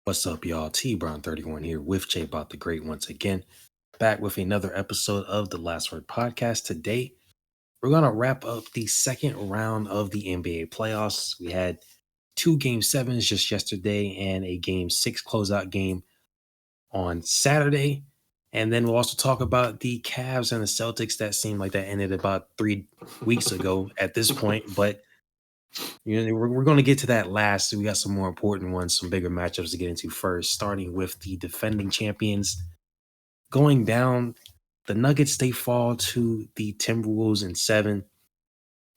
What's up, y'all? TBrown31 here with JaboctheGreat once again, back with another episode of the Last Word podcast. Today, we're going to wrap up the second round of the NBA playoffs. We had two Game 7s just yesterday and a Game 6 closeout game on Saturday. And then we'll also talk about the Cavs and the Celtics. That seemed like that ended about 3 weeks ago at this point, but we're going to get to that last. We got some more important ones, some bigger matchups to get into first, starting with the defending champions. Going down, the Nuggets, they fall to the Timberwolves in 7.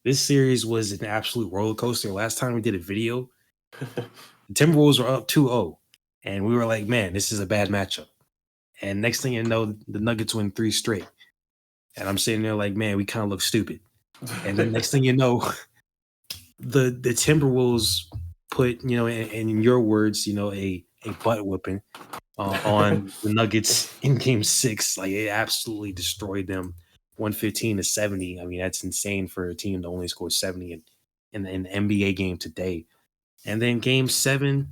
This series was an absolute roller coaster. Last time we did a video, the Timberwolves were up 2-0, and we were like, man, this is a bad matchup. And next thing you know, the Nuggets win 3 straight. And I'm sitting there like, man, we kind of look stupid. And then next thing you know, the Timberwolves put, in your words, a butt whipping on the Nuggets in Game 6. Like, it absolutely destroyed them, 115-70. I mean, that's insane for a team to only score 70 in the NBA game today. And then Game 7,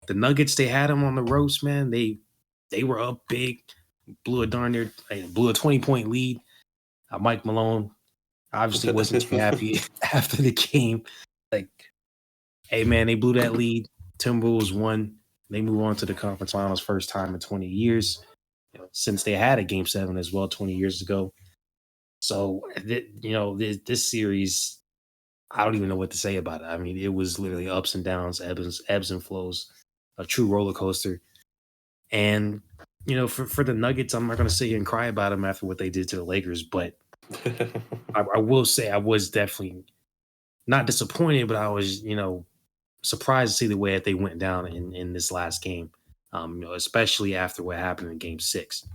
the Nuggets, they had them on the ropes, man. They were up big, blew a 20-point lead. Mike Malone obviously wasn't too happy after the game. Like, hey, man, they blew that lead. Timberwolves won. They move on to the conference finals first time in 20 years, since they had a Game 7 as well 20 years ago. So, this series, I don't even know what to say about it. I mean, it was literally ups and downs, ebbs and flows, a true roller coaster. And, for the Nuggets, I'm not going to sit here and cry about them after what they did to the Lakers, but I will say I was definitely not disappointed, but I was, surprised to see the way that they went down in this last game, especially after what happened in Game 6.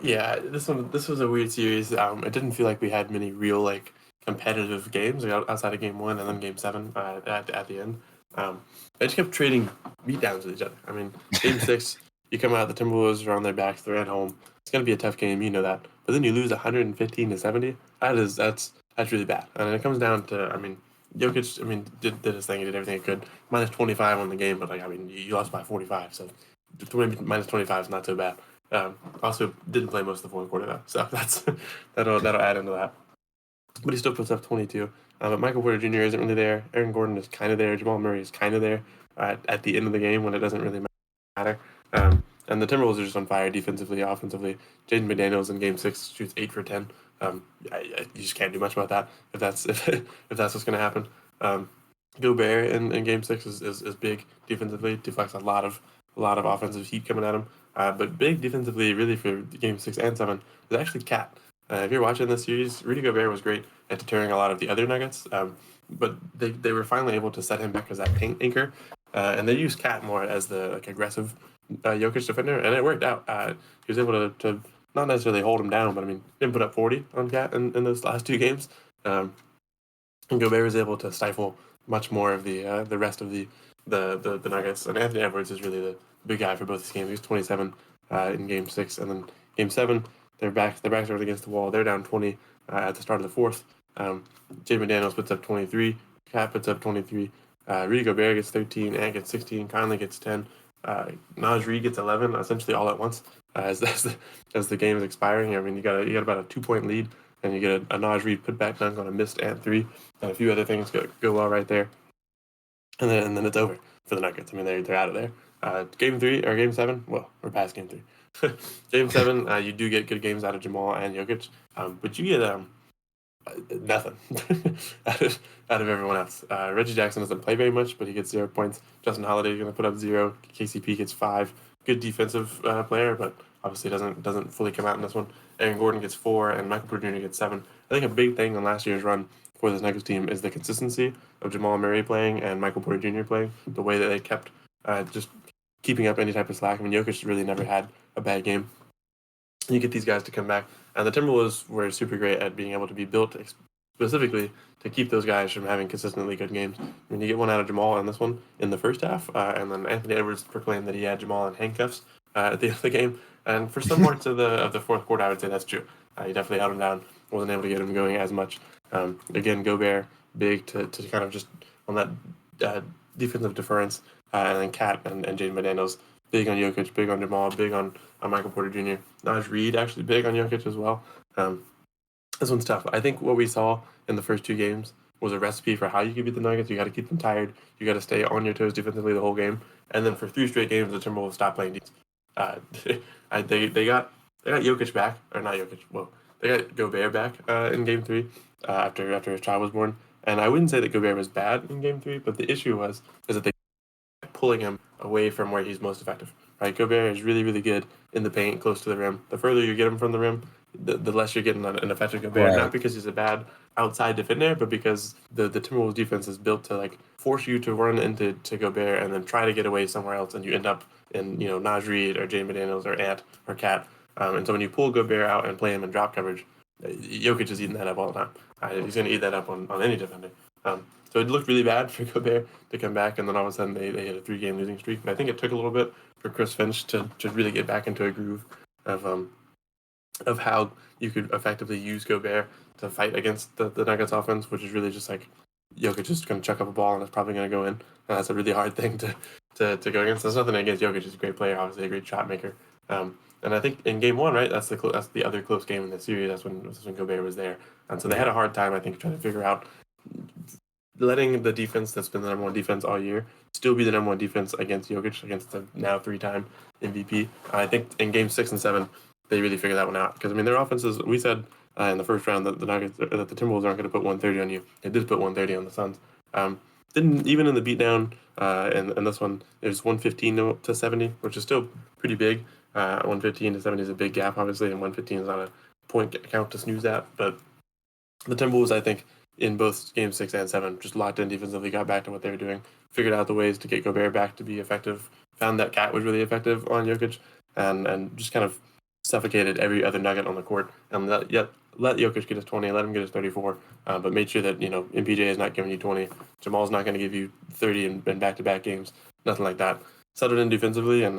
Yeah, this was a weird series. It didn't feel like we had many real competitive games outside of Game 1 and then Game 7 at the end. They just kept trading beatdowns with each other. I mean, Game 6, you come out, the Timberwolves are on their backs, they're at home. It's going to be a tough game, you know that. But then you lose 115-70. That's really bad. And it comes down to, Jokic, did his thing, he did everything he could. Minus 25 on the game, but you lost by 45, so minus 25 is not so bad. Also didn't play most of the fourth quarter though, so that'll add into that. But he still puts up 22. But Michael Porter Jr. isn't really there. Aaron Gordon is kind of there. Jamal Murray is kind of there at the end of the game when it doesn't really matter. And the Timberwolves are just on fire defensively, offensively. Jaden McDaniels in Game 6 shoots 8 for 10. You just can't do much about that if that's what's going to happen. Gobert in Game 6 is big defensively. Deflects a lot of offensive heat coming at him. But big defensively, really, for Game 6 and 7 is actually Cat. If you're watching this series, Rudy Gobert was great at deterring a lot of the other Nuggets, but they were finally able to set him back as that paint anchor, and they used Cat more as the aggressive Jokic defender, and it worked out. He was able to not necessarily hold him down, but didn't put up 40 on Cat in those last 2 games. And Gobert was able to stifle much more of the rest of the Nuggets, and Anthony Edwards is really the big guy for both these games. He was 27 in Game 6, and then Game 7. Their backs are against the wall. They're down 20 at the start of the fourth. Jaden McDaniels puts up 23. Cat puts up 23. Rudy Gobert gets 13. Ant gets 16. Conley gets 10. Naj Reid gets 11, essentially all at once as the game is expiring. You got about a 2-point lead, and you get a Naj Reid putback dunk on a missed Ant 3, and a few other things go well right there. And then it's over for the Nuggets. They're out of there. Game 3 or Game 7. Well, we're past Game 3. Game 7, you do get good games out of Jamal and Jokic, but you get nothing out of everyone else. Reggie Jackson doesn't play very much, but he gets 0 points. Justin Holiday is going to put up 0. KCP gets 5. Good defensive player, but obviously doesn't fully come out in this one. Aaron Gordon gets 4, and Michael Porter Jr. gets 7. I think a big thing on last year's run for this Nuggets team is the consistency of Jamal Murray playing and Michael Porter Jr. playing. The way that they kept just keeping up any type of slack. Jokic really never had a bad game. You get these guys to come back, and the Timberwolves were super great at being able to be built specifically to keep those guys from having consistently good games. You get one out of Jamal in this one in the first half, and then Anthony Edwards proclaimed that he had Jamal in handcuffs at the end of the game. And for some parts of the fourth quarter, I would say that's true. He definitely held him down, wasn't able to get him going as much. Again, Gobert, big to kind of just on that defensive deference, and then Cat and Jaden McDaniels. Big on Jokic, big on Jamal, big on Michael Porter Jr. Naj Reed actually big on Jokic as well. This one's tough. I think what we saw in the first two games was a recipe for how you can beat the Nuggets. You got to keep them tired. You got to stay on your toes defensively the whole game. And then for 3 straight games, the Timberwolves stopped playing defense. They got Jokic back, or not Jokic. Whoa, they got Gobert back in Game 3 after his child was born. And I wouldn't say that Gobert was bad in Game 3, but the issue is that they kept pulling him away from where he's most effective. Right, Gobert is really, really good in the paint, close to the rim. The further you get him from the rim, the less you're getting an effective Gobert. Right. Not because he's a bad outside defender, but because the Timberwolves defense is built to like force you to run into Gobert and then try to get away somewhere else, and you end up in Naj Reed or Jaden McDaniels or Ant or Cat. And so when you pull Gobert out and play him in drop coverage, Jokic is eating that up all the time. He's going to eat that up on any defender. So it looked really bad for Gobert to come back, and then all of a sudden they hit a 3-game losing streak. And I think it took a little bit for Chris Finch to really get back into a groove of how you could effectively use Gobert to fight against the Nuggets offense, which is really just like Jokic just going to chuck up a ball and it's probably going to go in. And that's a really hard thing to go against. There's nothing against Jokic. He's a great player, obviously a great shot maker. And I think in Game 1, right, that's the other close game in the series. That's when Gobert was there. And so they had a hard time, I think, trying to figure out letting the defense that's been the number one defense all year still be the number one defense against Jokic, against the now 3-time MVP. I think in Game 6 and 7, they really figured that one out. Because, I mean, their offenses, we said in the first round that the Timberwolves aren't going to put 130 on you. They did put 130 on the Suns. Didn't even in the beatdown, and this one, it was 115 to 70, which is still pretty big. 115 to 70 is a big gap, obviously, and 115 is not a point count to snooze at. But the Timberwolves, I think, in both Game 6 and 7, just locked in defensively, got back to what they were doing, figured out the ways to get Gobert back to be effective, found that Cat was really effective on Jokic, and just kind of suffocated every other Nugget on the court, and let Jokic get his 20, let him get his 34, but made sure that, MPJ is not giving you 20, Jamal's not going to give you 30 in back-to-back games, nothing like that. Settled in defensively and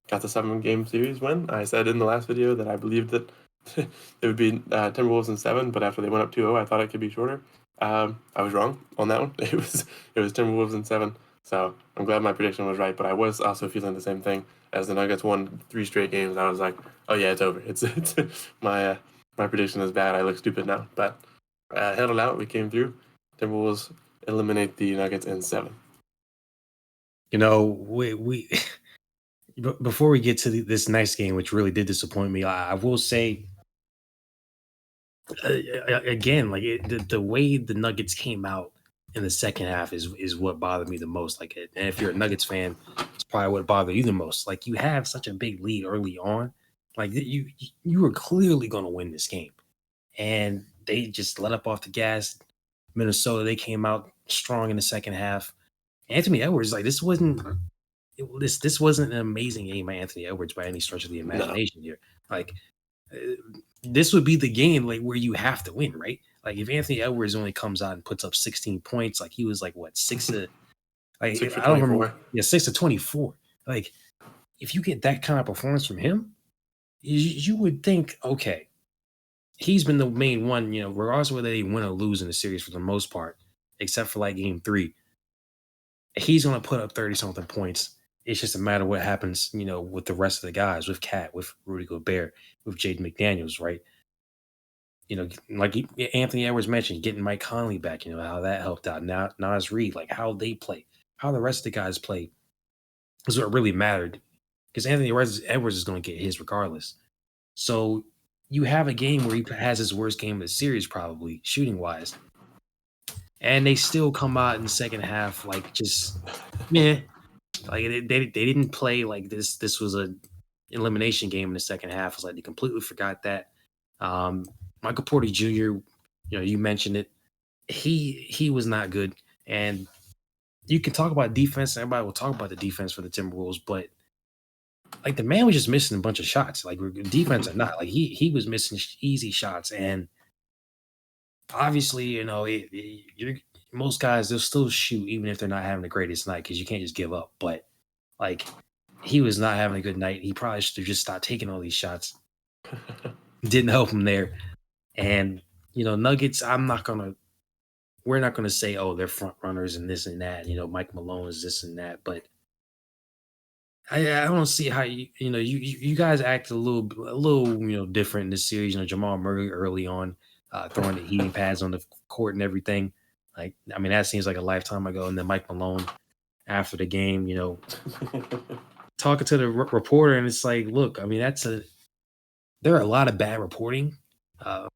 got the 7-game series win. I said in the last video that I believed that it would be Timberwolves in 7, but after they went up 2-0, I thought it could be shorter. I was wrong on that one. It was Timberwolves in 7. So I'm glad my prediction was right, but I was also feeling the same thing as the Nuggets won 3 straight games. I was like, oh yeah, it's over. It's my prediction is bad. I look stupid now, but held it out. We came through. Timberwolves eliminate the Nuggets in 7. We before we get to this next game, which really did disappoint me, I will say again, like the way the Nuggets came out in the second half is what bothered me the most. Like, and if you're a Nuggets fan, it's probably what bothered you the most. Like, you have such a big lead early on, like you were clearly going to win this game, and they just let up off the gas. Minnesota, they came out strong in the second half. Anthony Edwards, like this wasn't an amazing game by Anthony Edwards by any stretch of the imagination here. Like, this would be the game like where you have to win, right? Like if Anthony Edwards only comes out and puts up 16 points, like he was like what 6 to like 6 for I don't 24. remember. Yeah, 6 to 24. Like if you get that kind of performance from him, you would think, okay, he's been the main one, regardless of whether they win or lose in the series for the most part, except for like Game 3. He's gonna put up 30-something points. It's just a matter of what happens, with the rest of the guys, with Cat, with Rudy Gobert, with Jaden McDaniels, right? Like Anthony Edwards mentioned, getting Mike Conley back, how that helped out. Now Naz Reid, like how they play, how the rest of the guys play is what really mattered. Because Anthony Edwards is going to get his regardless. So you have a game where he has his worst game of the series, probably shooting wise, and they still come out in the second half like just meh. Like they didn't play like this. This was a elimination game in the second half. It's like they completely forgot that. Michael Porter Jr., you mentioned it. He was not good. And you can talk about defense. Everybody will talk about the defense for the Timberwolves, but like the man was just missing a bunch of shots. Like defense or not, like he was missing easy shots. And obviously, most guys, they'll still shoot even if they're not having the greatest night because you can't just give up. But like he was not having a good night. He probably should have just stopped taking all these shots. Didn't help him there. And, Nuggets, we're not going to say, oh, they're front runners and this and that. Mike Malone is this and that. But I don't see how you guys act a little different in this series. Jamal Murray early on, throwing the heating pads on the court and everything. Like, I mean, that seems like a lifetime ago. And then Mike Malone after the game, talking to the reporter, and it's like, look, I mean, there are a lot of bad reporting uh,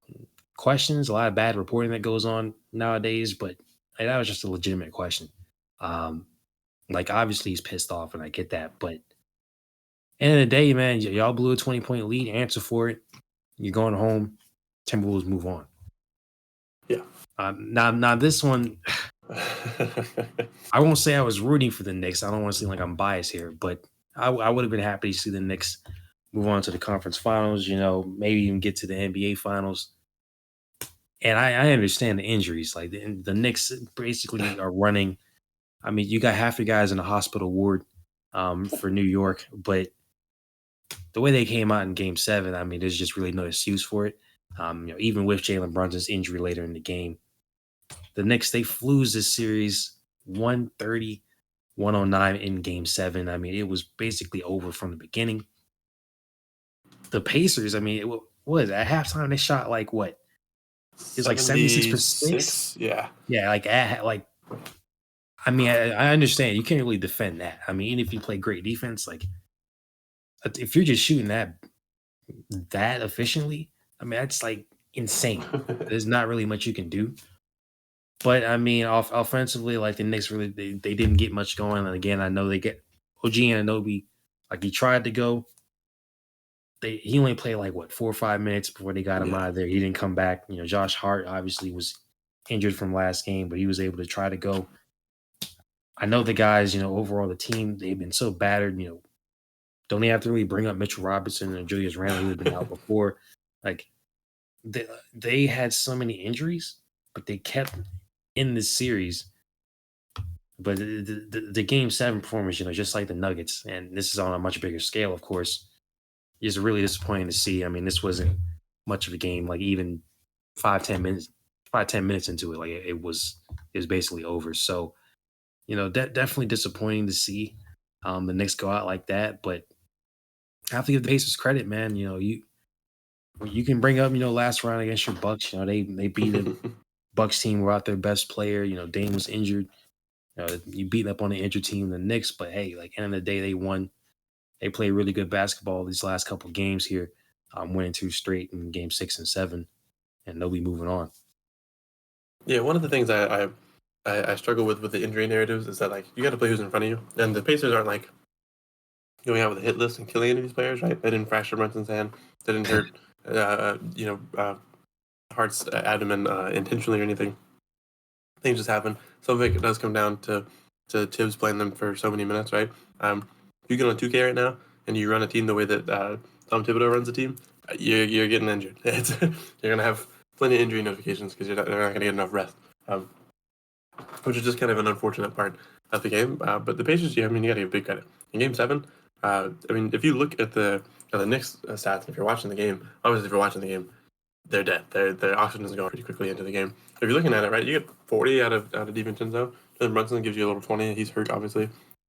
questions, a lot of bad reporting that goes on nowadays, but like, that was just a legitimate question. Um, like, obviously he's pissed off, and I get that, but end of the day, man, y'all blew a 20-point lead. Answer for it. You're going home. Timberwolves move on. Yeah. Now this one, I won't say I was rooting for the Knicks. I don't want to seem like I'm biased here, but I would have been happy to see the Knicks move on to the conference finals. Maybe even get to the NBA finals. And I understand the injuries. Like the Knicks basically are running. I mean, you got half your guys in the hospital ward for New York, but the way they came out in Game 7, I mean, there's just really no excuse for it. Even with Jalen Brunson's injury later in the game, the Knicks, they flew this series 130-109 in Game 7. I mean, it was basically over from the beginning. The Pacers, I mean, it was at halftime they shot like what? It's like 76%. Yeah. Yeah, like I mean, I understand you can't really defend that. I mean, even if you play great defense, like if you're just shooting that efficiently, I mean, that's like insane. There's not really much you can do. But I mean, offensively, like the Knicks really they didn't get much going. And again, I know they get OG Anunoby, like he tried to go. He only played like what 4 or 5 minutes before they got him out of there. He didn't come back. Josh Hart obviously was injured from last game, but he was able to try to go. I know the guys, overall the team, they've been so battered, don't even have to really bring up Mitchell Robinson and Julius Randle, who had been out before. Like they had so many injuries, but they kept in this series. But the Game 7 performance, just like the Nuggets, and this is on a much bigger scale, of course, is really disappointing to see. I mean, this wasn't much of a game. Like even 5-10 minutes into it, like it was basically over. So, definitely disappointing to see the Knicks go out like that. But I have to give the Pacers credit, man. You can bring up, last round against your Bucks. They beat the Bucks team without their best player. Dame was injured. You beat up on the injured team, the Knicks, but hey, like end of the day, they won. They played really good basketball these last couple games here, winning 2 straight in Game 6 and 7, and they'll be moving on. Yeah, one of the things I struggle with the injury narratives is that like you got to play who's in front of you, and the Pacers aren't like going out with a hit list and killing any of these players, right? They didn't fracture Brunson's hand, they didn't hurt, Hart's abdomen intentionally or anything. Things just happen. Some of it does come down to Tibbs playing them for so many minutes, right? If you get on 2K right now and you run a team the way that Tom Thibodeau runs a team, you're getting injured. You're gonna have plenty of injury notifications because they're not gonna get enough rest, which is just kind of an unfortunate part of the game. But the Pacers, you got to give big credit in Game 7. I mean, if you look at the Knicks stats, if you're watching the game, obviously if you're watching the game, they're dead. Their oxygen is going pretty quickly into the game. If you're looking at it, right, you get 40 out of DiVincenzo. Jalen Brunson gives you a little 20. He's hurt, obviously.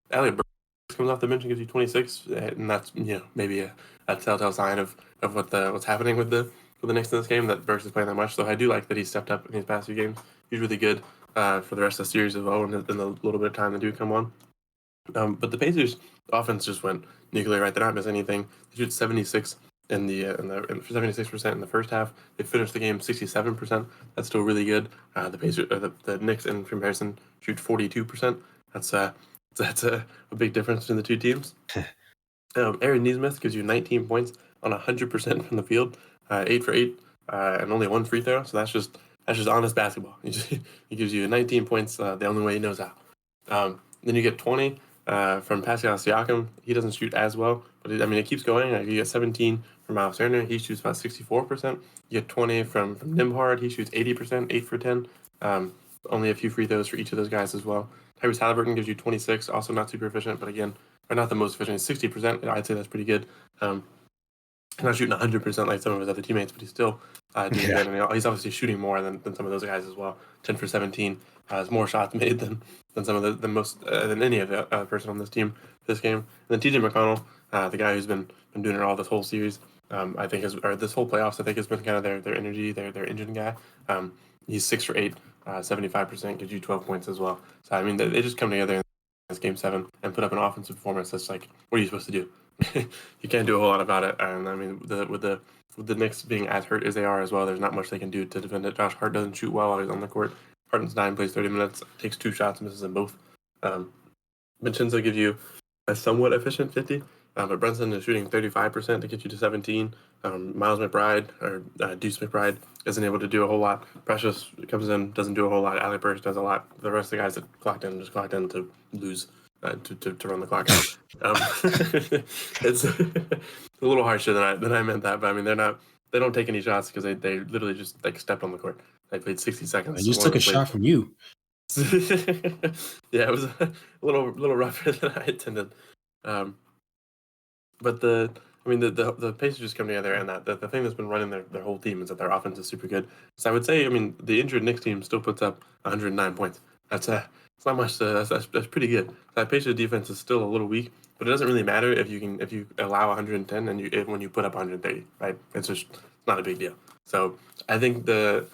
Elliot Burks comes off the bench and gives you 26, and that's maybe a telltale sign of what's happening with the Knicks in this game, that Burks is playing that much. So I do like that he stepped up in these past few games. He's really good for the rest of the series as well, and in the little bit of time they do come on. But the Pacers offense just went nuclear, right? They're not missing anything. They shoot 76 in the 76% in the first half. They finished the game 67%. That's still really good. The Pacers, the Knicks in comparison shoot 42%. That's a big difference between the two teams. Aaron Nesmith gives you 19 points on 100% from the field, 8 for 8, and only 1 free throw. So that's just honest basketball. He gives you 19 points the only way he knows how. Then you get 20 from Pascal Siakam. He doesn't shoot as well, but it keeps going. You get 17 from Miles Turner. He shoots about 64%. You get 20 from Nembhard. He shoots 80%, 8 for 10. Only a few free throws for each of those guys as well. Tyrese Halliburton gives you 26, also not super efficient, but again, or not the most efficient, 60%. I'd say that's pretty good. Not shooting 100% like some of his other teammates, but he's still doing good. And he's obviously shooting more than some of those guys as well. 10 for 17 has more shots made than some of the most than any of the person on this team this game. And then TJ McConnell, the guy who's been doing it all this whole series, I think this whole playoffs, I think has been kind of their energy, their engine guy. He's 6 for 8, 75%, gives you 12 points as well. So I mean, they just come together in this game 7 and put up an offensive performance that's like, what are you supposed to do? You can't do a whole lot about it. And I mean, with the Knicks being as hurt as they are as well, there's not much they can do to defend it. Josh Hart doesn't shoot well while he's on the court. Harden's 9, plays 30 minutes, takes 2 shots, misses them both. Vincenzo gives you a somewhat efficient 50, but Brunson is shooting 35% to get you to 17. Miles McBride, or Deuce McBride, isn't able to do a whole lot. Precious comes in, doesn't do a whole lot. Alec Burks does a lot. The rest of the guys that clocked in just clocked in to lose. To run the clock out. It's a little harsher than I meant that, but I mean they don't take any shots because they literally just like stepped on the court. They played 60 seconds. I just took a shot from you. Yeah, it was a little rougher than I intended. But the Pacers just come together, and that the thing that's been running their whole team is that their offense is super good. So I would say, I mean, the injured Knicks team still puts up 109 points. That's it's not much. That's pretty good. That Pacers defense is still a little weak, but it doesn't really matter if you allow 110 and when you put up 130, right? It's not a big deal. So I think I'm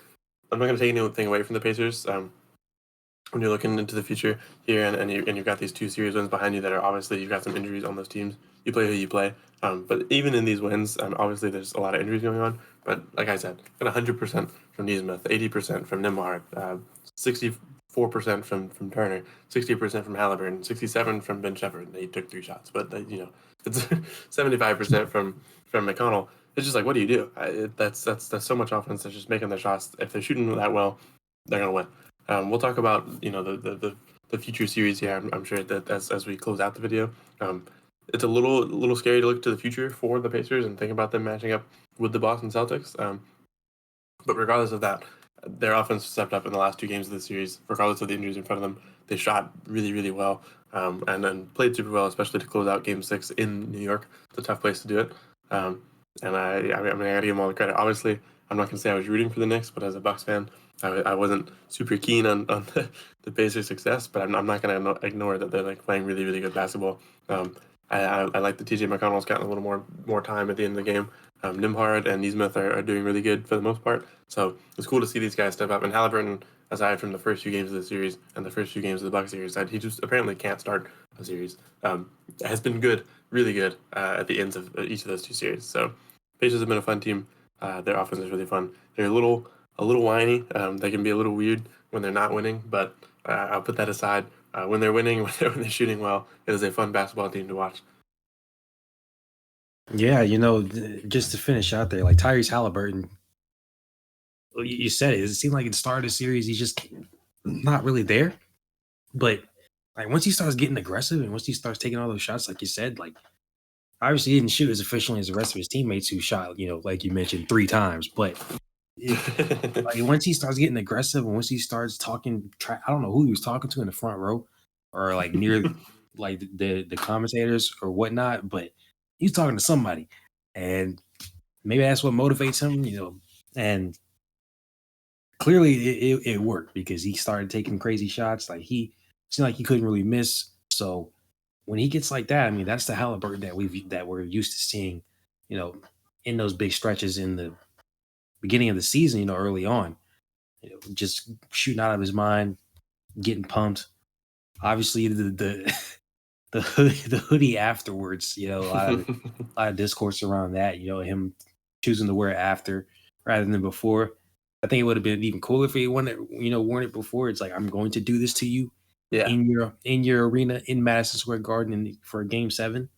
not going to take anything away from the Pacers. When you're looking into the future here, and you've got these 2 series wins behind you that are obviously you've got some injuries on those teams. You play who you play. But even in these wins, obviously there's a lot of injuries going on. But like I said, got 100% from Neesmith, 80% from Nembhard, 64% from Turner, 60% from Halliburton, 67% from Ben Shepherd. He took 3 shots, but it's 75% from McConnell. It's just like, what do you do? That's so much offense. They're just making their shots. If they're shooting that well, they're gonna win. We'll talk about the future series here. I'm sure that as we close out the video, it's a little scary to look to the future for the Pacers and think about them matching up with the Boston Celtics. But regardless of that, their offense stepped up in the last 2 games of the series. Regardless of the injuries in front of them, they shot really, really well, and then played super well, especially to close out Game 6 in New York. It's a tough place to do it, and I gotta give them all the credit. Obviously, I'm not gonna say I was rooting for the Knicks, but as a Bucks fan, I wasn't super keen on the Pacers' success, but I'm not going to ignore that they're like playing really, really good basketball. I like that TJ McConnell's gotten a little more time at the end of the game. Nembhard and Neesmith are doing really good for the most part. So it's cool to see these guys step up. And Halliburton, aside from the first few games of the series and the first few games of the Bucks series, he just apparently can't start a series. Has been good, really good at the ends of each of those 2 series. So Pacers have been a fun team. Their offense is really fun. They're a little whiny. They can be a little weird when they're not winning, but I'll put that aside. When they're winning, when they're shooting well, it is a fun basketball team to watch. Yeah, just to finish out there, like Tyrese Halliburton, you said it. It seemed like at the start of the series, he's just not really there. But like once he starts getting aggressive and once he starts taking all those shots, like you said, like obviously he didn't shoot as efficiently as the rest of his teammates who shot, like you mentioned 3 times. But like once he starts getting aggressive and once he starts talking, I don't know who he was talking to in the front row or like near like the commentators or whatnot, but he's talking to somebody, and maybe that's what motivates him, and clearly it worked because he started taking crazy shots. Like he seemed like he couldn't really miss. So when he gets like that, I mean, that's the Halliburton that we're used to seeing, in those big stretches in the beginning of the season, early on, just shooting out of his mind, getting pumped. Obviously, the hoodie afterwards, a lot of discourse around that. Him choosing to wear it after rather than before. I think it would have been even cooler if he worn it before. It's like, I'm going to do this to you, in your arena in Madison Square Garden for Game 7.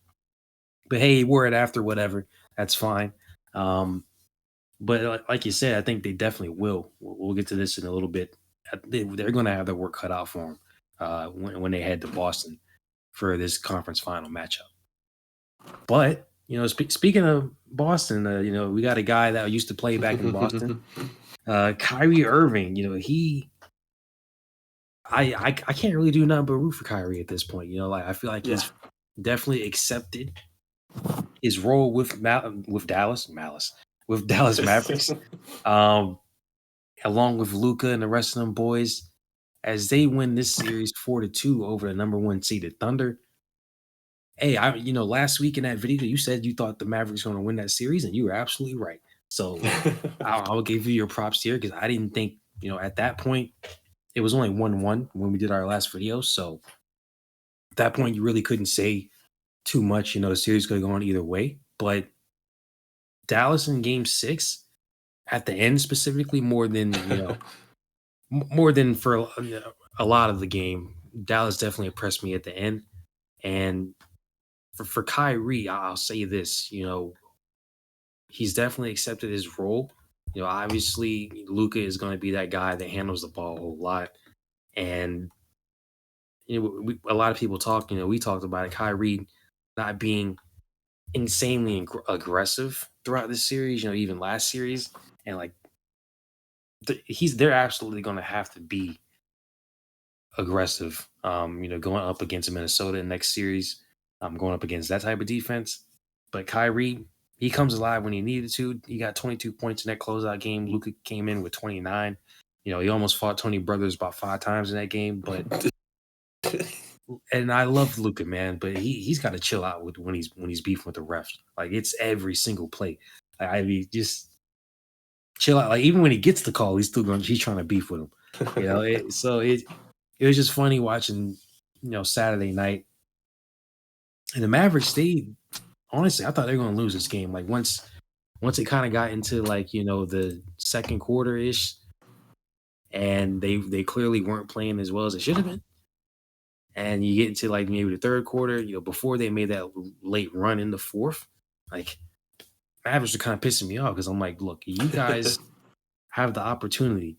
But hey, he wore it after, whatever. That's fine. But like you said, I think they definitely will. We'll get to this in a little bit. They're going to have their work cut out for them when they head to Boston for this conference final matchup. But, speaking of Boston, we got a guy that used to play back in Boston, Kyrie Irving. I can't really do nothing but root for Kyrie at this point. I feel like he's definitely accepted his role with Dallas. Malice. with Dallas Mavericks, along with Luka and the rest of them boys, as they win this series 4-2 over the number one seeded Thunder. Hey, last week in that video, you said you thought the Mavericks were going to win that series, and you were absolutely right. So I'll give you your props here because I didn't think, at that point, it was only 1-1 when we did our last video. So at that point, you really couldn't say too much. The series could have gone either way. But Dallas in game 6, at the end specifically, more than, more than for a lot of the game, Dallas definitely impressed me at the end. And for Kyrie, I'll say this, he's definitely accepted his role. Obviously, Luka is going to be that guy that handles the ball a whole lot. And, a lot of people talk, we talked about it, Kyrie not being insanely aggressive throughout this series, even last series. And like, they're absolutely going to have to be aggressive, going up against Minnesota in next series, going up against that type of defense. But Kyrie, he comes alive when he needed to. He got 22 points in that closeout game. Luka came in with 29. He almost fought Tony Brothers about 5 times in that game. But and I love Luka, man, but he's got to chill out with when he's beefing with the refs. Like, it's every single play. Like, I mean, just chill out. Like, even when he gets the call, he's trying to beef with him. It was just funny watching, Saturday night. And the Mavericks, honestly, I thought they were going to lose this game. Like, once it kind of got into, like, the second quarter ish, and they clearly weren't playing as well as they should have been. And you get into, like, maybe the third quarter, before they made that late run in the fourth, like, Mavericks are kind of pissing me off because I'm like, look, you guys have the opportunity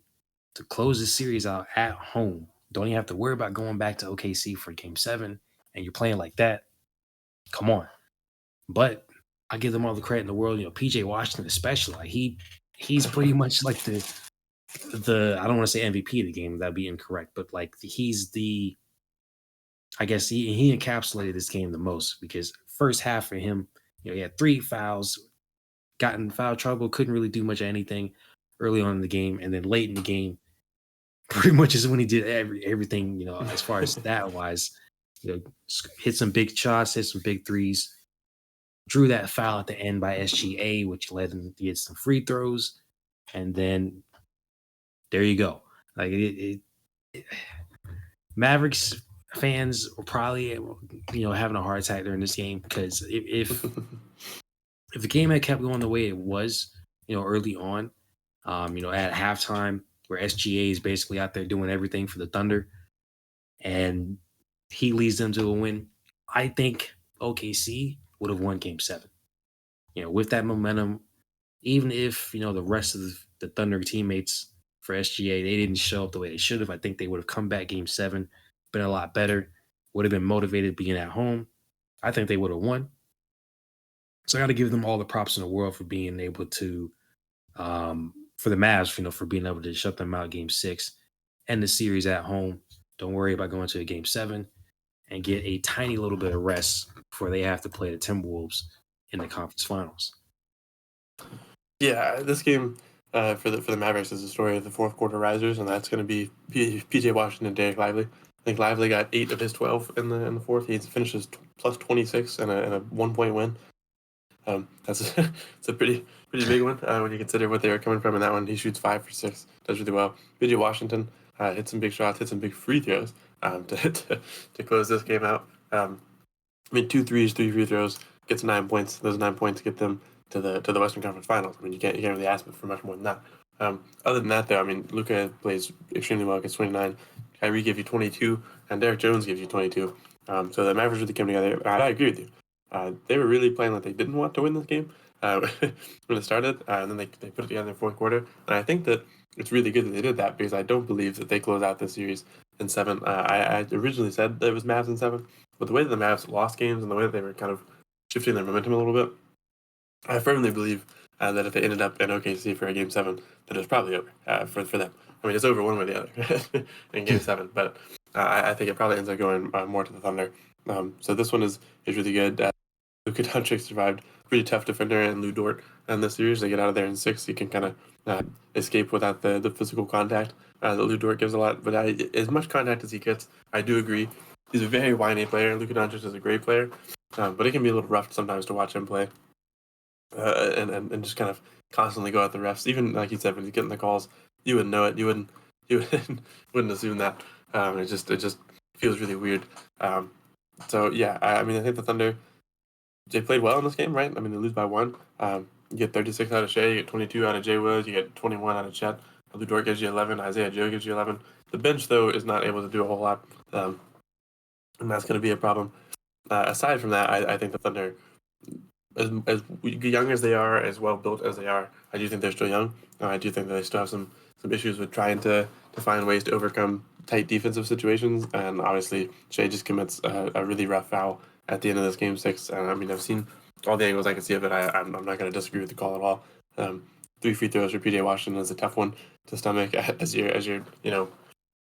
to close this series out at home. Don't even have to worry about going back to OKC for game 7, and you're playing like that. Come on. But I give them all the credit in the world. PJ Washington especially, like, he's pretty much like the I don't want to say MVP of the game, that'd be incorrect, but like I guess he encapsulated this game the most because first half for him, he had 3 fouls, got in foul trouble, couldn't really do much of anything early on in the game, and then late in the game, pretty much is when he did everything, as far as stat wise, hit some big shots, hit some big threes, drew that foul at the end by SGA, which led him to get some free throws, and then there you go. Like, Mavericks fans were probably, having a heart attack during this game because if the game had kept going the way it was, early on, at halftime, where SGA is basically out there doing everything for the Thunder, and he leads them to a win, I think OKC would have won game 7. With that momentum, even if, the rest of the Thunder teammates for SGA, they didn't show up the way they should have, I think they would have come back game 7, been a lot better, would have been motivated being at home. I think they would have won. So I got to give them all the props in the world for being able to, for the Mavs, for being able to shut them out game 6, end the series at home. Don't worry about going to a game 7 and get a tiny little bit of rest before they have to play the Timberwolves in the conference finals. Yeah, this game for the Mavericks is the story of the fourth quarter risers, and that's going to be PJ Washington and Derek Lively. I think Lively got 8 of his 12 in the fourth. He finishes plus 26 and a 1-point win. It's a pretty big one when you consider what they were coming from in that one. He shoots 5 for 6, does really well. PJ Washington hit some big shots, hit some big free throws to close this game out. 2 threes, 3 free throws, gets 9 points. Those 9 points get them to the Western Conference Finals. You can't really ask for much more than that. Other than that, though, Luka plays extremely well, gets 29. Kyrie gives you 22, and Derek Jones gives you 22. So the Mavericks really came together. I agree with you. They were really playing like they didn't want to win this game when it started, and then they put it together in the fourth quarter. And I think that it's really good that they did that because I don't believe that they close out this series in 7. I originally said that it was Mavs in 7, but the way that the Mavs lost games and the way that they were kind of shifting their momentum a little bit, I firmly believe that if they ended up in OKC for a game 7, that it was probably over for them. It's over one way or the other in game 7, but I think it probably ends up going more to the Thunder. So this one is really good. Luka Doncic survived pretty tough defender and Lou Dort in this series. They get out of there in 6. You can kind of escape without the physical contact that Lou Dort gives a lot. But as much contact as he gets, I do agree. He's a very whiny player. Luka Doncic is a great player, but it can be a little rough sometimes to watch him play and just kind of constantly go at the refs. Even like you said, when he's getting the calls, you wouldn't know it. You wouldn't assume that. It just feels really weird. So yeah, I mean, I think the Thunder, they played well in this game, right? I mean, they lose by 1. You get 36 out of Shea, you get 22 out of Jay Wills, you get 21 out of Chet. Lou Dort gives you 11, Isaiah Joe gives you 11. The bench, though, is not able to do a whole lot, and that's going to be a problem. Aside from that, I think the Thunder, as young as they are, as well built as they are, I do think they're still young. I do think that they still have some issues with trying to find ways to overcome tight defensive situations. And obviously, Shea just commits a really rough foul at the end of this game 6. And I mean, I've seen all the angles I can see of it. I'm not going to disagree with the call at all. 3 free throws for PJ Washington is a tough one to stomach as you're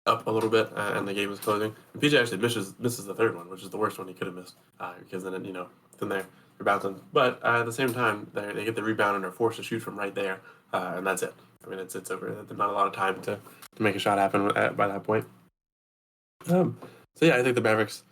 up a little bit and the game is closing. And PJ actually misses the third one, which is the worst one he could have missed because then then they're bouncing. But at the same time, they get the rebound and are forced to shoot from right there, and that's it. I mean, it's over. There's not a lot of time to make a shot happen by that point. So yeah, I think the Mavericks,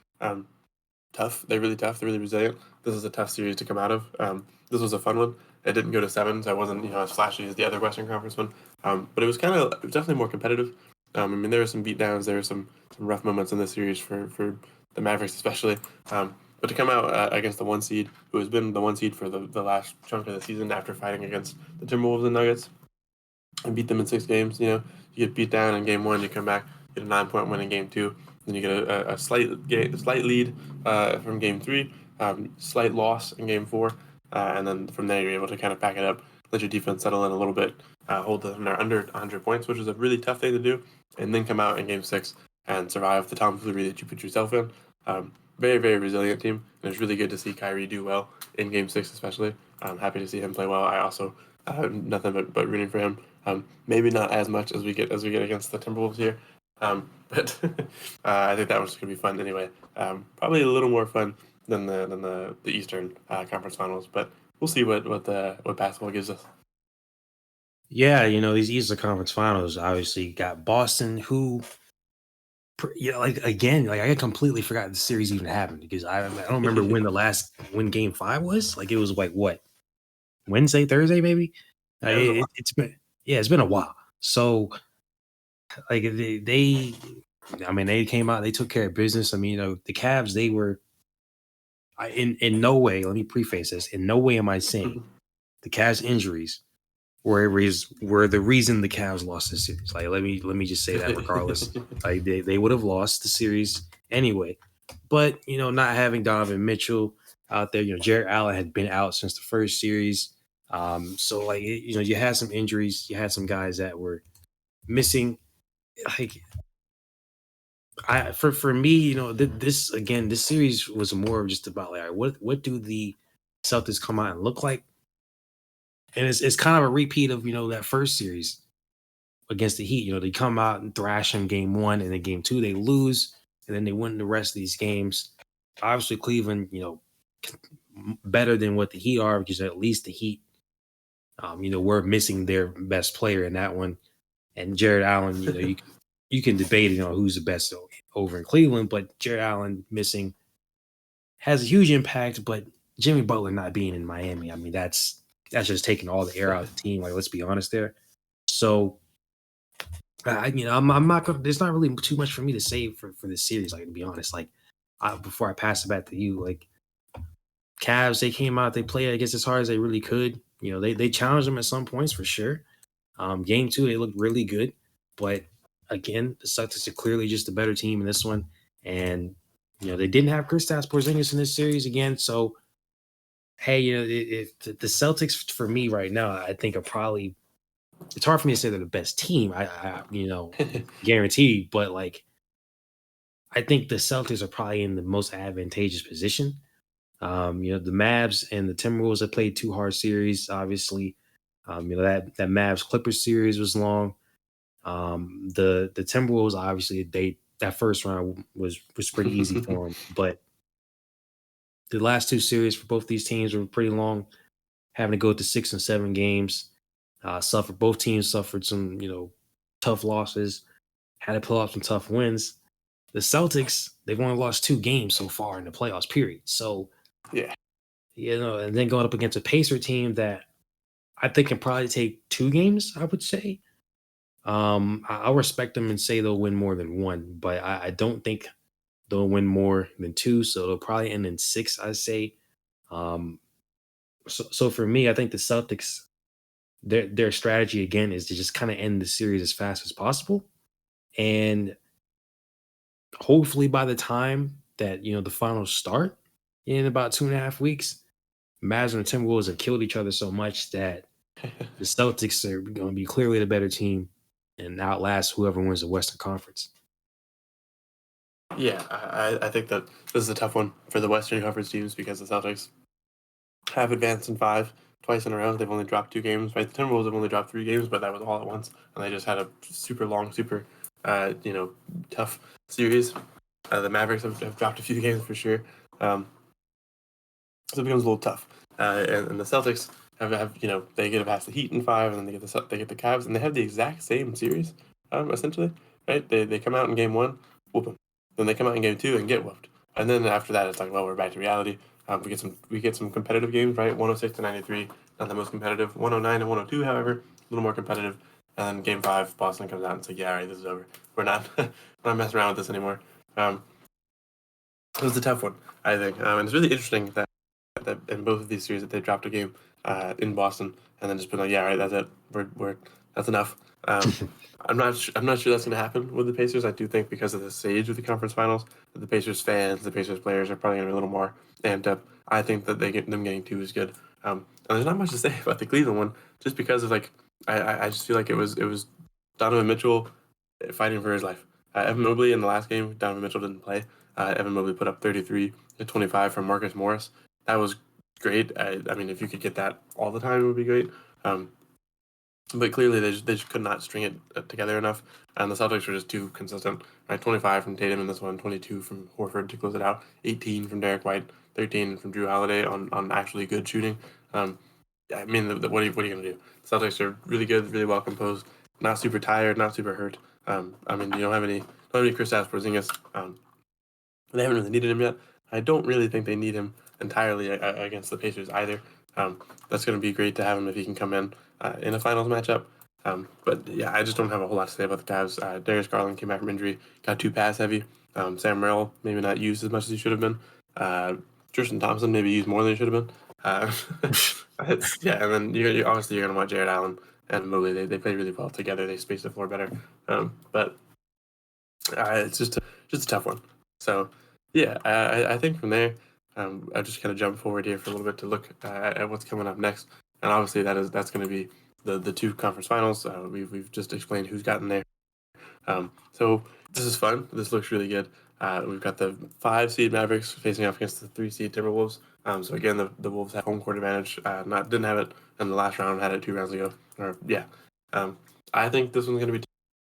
tough. They're really tough. They're really resilient. This is a tough series to come out of. This was a fun one. It didn't go to 7, so I wasn't as flashy as the other Western Conference one. But it was definitely more competitive. I mean, there were some beatdowns. There were some rough moments in this series for the Mavericks especially. But to come out against the 1 seed, who has been the 1 seed for the last chunk of the season after fighting against the Timberwolves and Nuggets, and beat them in 6 games, you get beat down in game 1, you come back, get a 9-point win in game 2, then you get a slight lead from game 3, slight loss in game 4, and then from there you're able to kind of pack it up, let your defense settle in a little bit, hold them under 100 points, which is a really tough thing to do, and then come out in game 6 and survive the tomfoolery that you put yourself in. Very, very resilient team, and it's really good to see Kyrie do well in game 6 especially. I'm happy to see him play well. I also nothing but rooting for him. Maybe not as much as we get against the Timberwolves here, but I think that was going to be fun anyway. Probably a little more fun than the Eastern Conference Finals, but we'll see what basketball gives us. Yeah, these Eastern Conference Finals obviously got Boston, who, like again, like I completely forgot the series even happened because I don't remember when Game 5 was. Like it was like what, Wednesday, Thursday, maybe. Yeah, It's been a while. So like I mean, they came out, they took care of business. I mean, the Cavs, they were, in no way. Let me preface this: in no way am I saying the Cavs injuries were the reason the Cavs lost the series. Like let me just say that regardless, like they would have lost the series anyway. But not having Donovan Mitchell out there, Jarrett Allen had been out since the first series. So like you had some injuries, you had some guys that were missing. Like for me, this again, this series was more of just about like what do the Celtics come out and look like, and it's kind of a repeat of that first series against the Heat. They come out and thrash them game 1, and then game 2 they lose, and then they win the rest of these games. Obviously, Cleveland, better than what the Heat are because at least the Heat, were missing their best player in that one, and Jared Allen. You can debate who's the best over in Cleveland, but Jared Allen missing has a huge impact. But Jimmy Butler not being in Miami, I mean that's just taking all the air out of the team. Like let's be honest there. So I'm not gonna. There's not really too much for me to say for this series. Like to be honest, like before I pass it back to you, like Cavs, they came out, they played, I guess, as hard as they really could. They challenged them at some points for sure. Game 2, they looked really good, but again, the Celtics are clearly just a better team in this one, and they didn't have Kristaps Porzingis in this series again. So, hey, if the Celtics for me right now, I think are probably. It's hard for me to say they're the best team. I guaranteed, but like I think the Celtics are probably in the most advantageous position. The Mavs and the Timberwolves have played 2 hard series. Obviously, that Mavs Clippers series was long. The Timberwolves obviously that first round was pretty easy for them, but The last two series for both these teams were pretty long, having to go to 6 and 7 games. Both teams suffered some, tough losses, had to pull off some tough wins. The Celtics, they've only lost 2 games so far in the playoffs, period. So, Yeah. and then going up against a Pacer team that I think can probably take 2 games, I would say. I'll respect them and say they'll win more than one, but I don't think they'll win more than two. So they'll probably end in 6, I say. Um, so for me, I think the Celtics, their strategy again is to just kind of end the series as fast as possible. And hopefully by the time that the finals start in about 2.5 weeks, Mavs and the Timberwolves have killed each other so much that the Celtics are going to be clearly the better team and outlast whoever wins the Western Conference. Yeah, I think that this is a tough one for the Western Conference teams because the Celtics have advanced in 5 twice in a row. They've only dropped 2 games, right? The Timberwolves have only dropped 3 games, but that was all at once, and they just had a super long, super, tough series. The Mavericks have dropped a few games for sure, so it becomes a little tough. And the Celtics have they get past the Heat in 5, and then they get the Cavs, and they have the exact same series, essentially, right? They come out in game 1, whoop them. Then they come out in game 2 and get whooped, and then after that it's like, well, we're back to reality. We get some competitive games, right? 106-93, not the most competitive. 109-102, however, a little more competitive. And then game 5, Boston comes out and says, "Yeah, all right, this is over. We're not we're not messing around with this anymore." It was a tough one, I think, and it's really interesting that in both of these series that they dropped a game in Boston and then just been like, "Yeah, all right, that's it. We're that's enough." I'm not sure that's going to happen with the Pacers. I do think because of the stage of the conference finals, that the Pacers fans, the Pacers players are probably going to be a little more amped up. I think that them getting 2 is good. And there's not much to say about the Cleveland one, just because of I just feel like it was Donovan Mitchell fighting for his life. Evan Mobley in the last game, Donovan Mitchell didn't play. Evan Mobley put up 33 to 25 from Marcus Morris. That was great. I mean, if you could get that all the time, it would be great. But clearly, they just could not string it together enough, and the Celtics were just too consistent. Right, 25 from Tatum in this one, 22 from Horford to close it out, 18 from Derek White, 13 from Drew Holiday on actually good shooting. I mean, what are you going to do? The Celtics are really good, really well composed, not super tired, not super hurt. I mean, you don't have any Kristaps Porzingis. They haven't really needed him yet. I don't really think they need him entirely against the Pacers either. That's going to be great to have him if he can come in a finals matchup. But yeah, I just don't have a whole lot to say about the Cavs. Darius Garland came back from injury, got too pass heavy. Sam Merrill maybe not used as much as he should have been. Tristan Thompson maybe used more than he should have been. Yeah, and then you're obviously going to want Jared Allen and Mobley. They play really well together. They space the floor better. But it's just a tough one. So yeah, I think from there, I'll just kind of jump forward here for a little bit to look at what's coming up next, and obviously that's going to be the 2 conference finals. We've just explained who's gotten there. So this is fun. This looks really good. We've got the 5 seed Mavericks facing off against the 3 seed Timberwolves. So again, the Wolves have home court advantage. Didn't have it in the last round. Had it 2 rounds ago. I think this one's going to be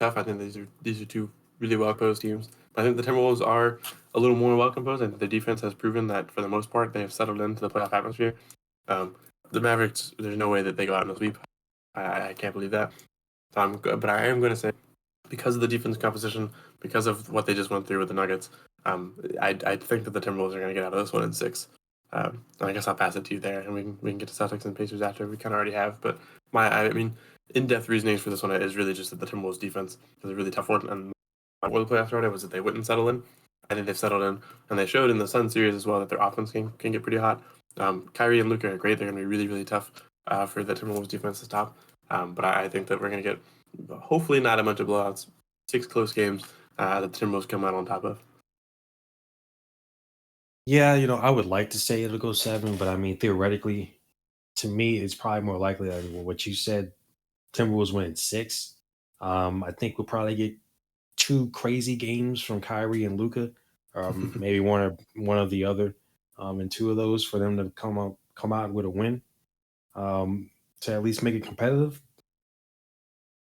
tough. I think these are 2 really well composed teams. I think the Timberwolves are a little more well composed. I think the defense has proven that for the most part they have settled into the playoff atmosphere. The Mavericks, there's no way that they go out in a sweep. I can't believe that. But I am going to say, because of the defense composition, because of what they just went through with the Nuggets, I think that the Timberwolves are going to get out of this one in 6. I guess I'll pass it to you there, and we can get to Celtics and Pacers after. We kind of already have, but in-depth reasonings for this one is really just that the Timberwolves defense is a really tough one, and where the playoffs started was that they wouldn't settle in. I think they've settled in, and they showed in the Sun series as well that their offense can get pretty hot. Kyrie and Luka are great. They're going to be really, really tough for the Timberwolves defense to stop. But I think that we're going to get, hopefully not a bunch of blowouts, 6 close games that the Timberwolves come out on top of. Yeah, I would like to say it'll go 7, but I mean, theoretically, to me, it's probably more likely that what you said, Timberwolves win in 6. I think we'll probably get 2 crazy games from Kyrie and Luca, maybe one of the other, and 2 of those for them to come out with a win, to at least make it competitive.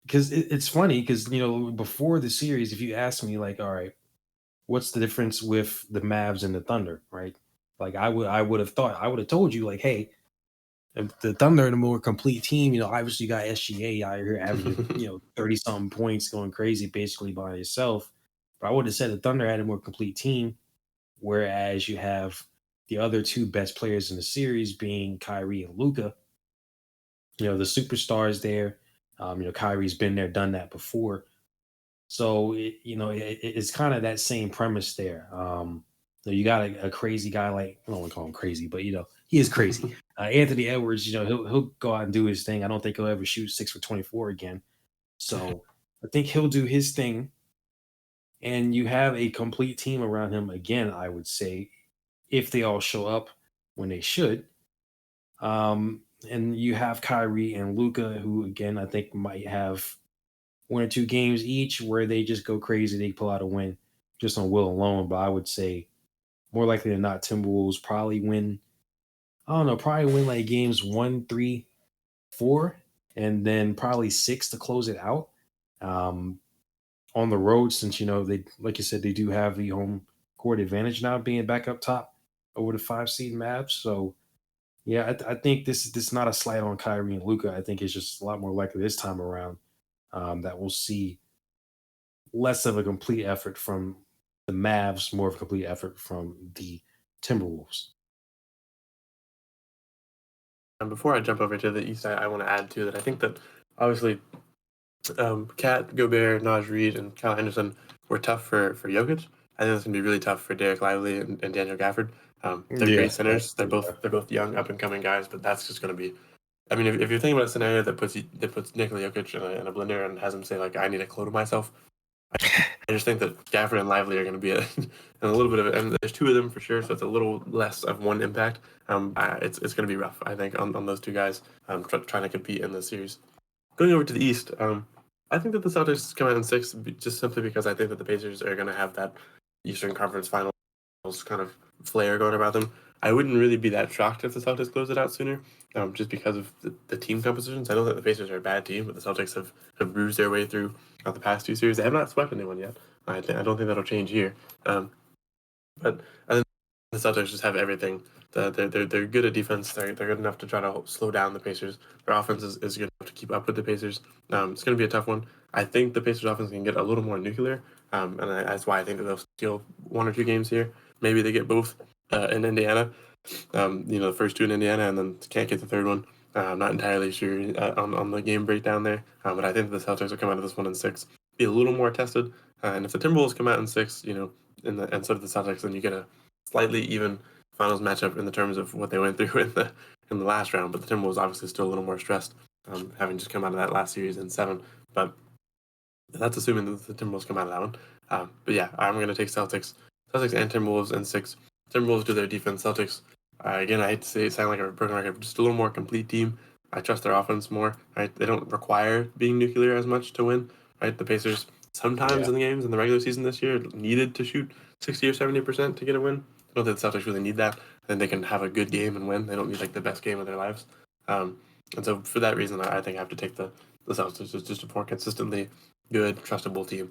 Because it's funny because before the series, if you ask me like, all right, what's the difference with the Mavs and the Thunder, right? Like I would have told you like, hey, if the Thunder are the more complete team, obviously you got SGA out here averaging, 30 something points, going crazy basically by himself. But I would have said the Thunder had a more complete team, whereas you have the other two best players in the series being Kyrie and Luka. The superstars there. Kyrie's been there, done that before. So it's kind of that same premise there. You got a crazy guy like, I don't want to call him crazy, but he is crazy. Anthony Edwards, he'll go out and do his thing. I don't think he'll ever shoot 6 for 24 again. So I think he'll do his thing. And you have a complete team around him again, I would say, if they all show up when they should. And you have Kyrie and Luka, who again I think might have one or two games each where they just go crazy. They pull out a win just on will alone. But I would say more likely than not, Timberwolves probably win. I don't know, probably win like games 1, 3, 4, and then probably 6 to close it out. On the road, since they, like you said, they do have the home court advantage now, being back up top over the 5 seed Mavs. So yeah, I think this is not a slight on Kyrie and Luka. I think it's just a lot more likely this time around that we'll see less of a complete effort from the Mavs, more of a complete effort from the Timberwolves. And before I jump over to the East, I want to add too that I think that obviously Kat, Gobert, Naj Reid, and Kyle Henderson were tough for Jokic. I think it's gonna be really tough for Derek Lively and Daniel Gafford. They're great centers. They're both young, up and coming guys, but that's just gonna be. I mean, if you're thinking about a scenario that puts Nikola Jokic in a blender and has him say like, "I need a clone of myself," I just think that Gafford and Lively are going to be in a little bit of it, and there's two of them for sure, so it's a little less of one impact. It's going to be rough, I think, on those two guys trying to compete in this series. Going over to the East, I think that the Celtics come out in 6 just simply because I think that the Pacers are going to have that Eastern Conference Finals kind of flair going about them. I wouldn't really be that shocked if the Celtics close it out sooner, just because of the team compositions. I know that the Pacers are a bad team, but the Celtics have bruised their way through the past 2 series. They have not swept anyone yet. I don't think that'll change here. But I think the Celtics just have everything. They're good at defense. They're good enough to try to slow down the Pacers. Their offense is good enough to keep up with the Pacers. It's going to be a tough one. I think the Pacers offense can get a little more nuclear, and that's why I think that they'll steal 1 or 2 games here. Maybe they get both in Indiana. The first 2 in Indiana, and then can't get the third one. I'm not entirely sure on the game breakdown there, but I think the Celtics will come out of this one in 6, be a little more tested. And if the Timberwolves come out in 6, and so do the Celtics, then you get a slightly even finals matchup in the terms of what they went through in the last round. But the Timberwolves obviously still a little more stressed, having just come out of that last series in 7. But that's assuming that the Timberwolves come out of that one. But yeah, I'm going to take Celtics and Timberwolves in 6. Timberwolves do their defense. Celtics, again, I hate to say it, sound like a broken record, just a little more complete team. I trust their offense more. Right, they don't require being nuclear as much to win. Right, the Pacers sometimes in the games in the regular season this year needed to shoot 60 or 70% to get a win. I don't think the Celtics really need that. Then they can have a good game and win. They don't need like the best game of their lives. And so for that reason, I think I have to take the Celtics as just a more consistently good, trustable team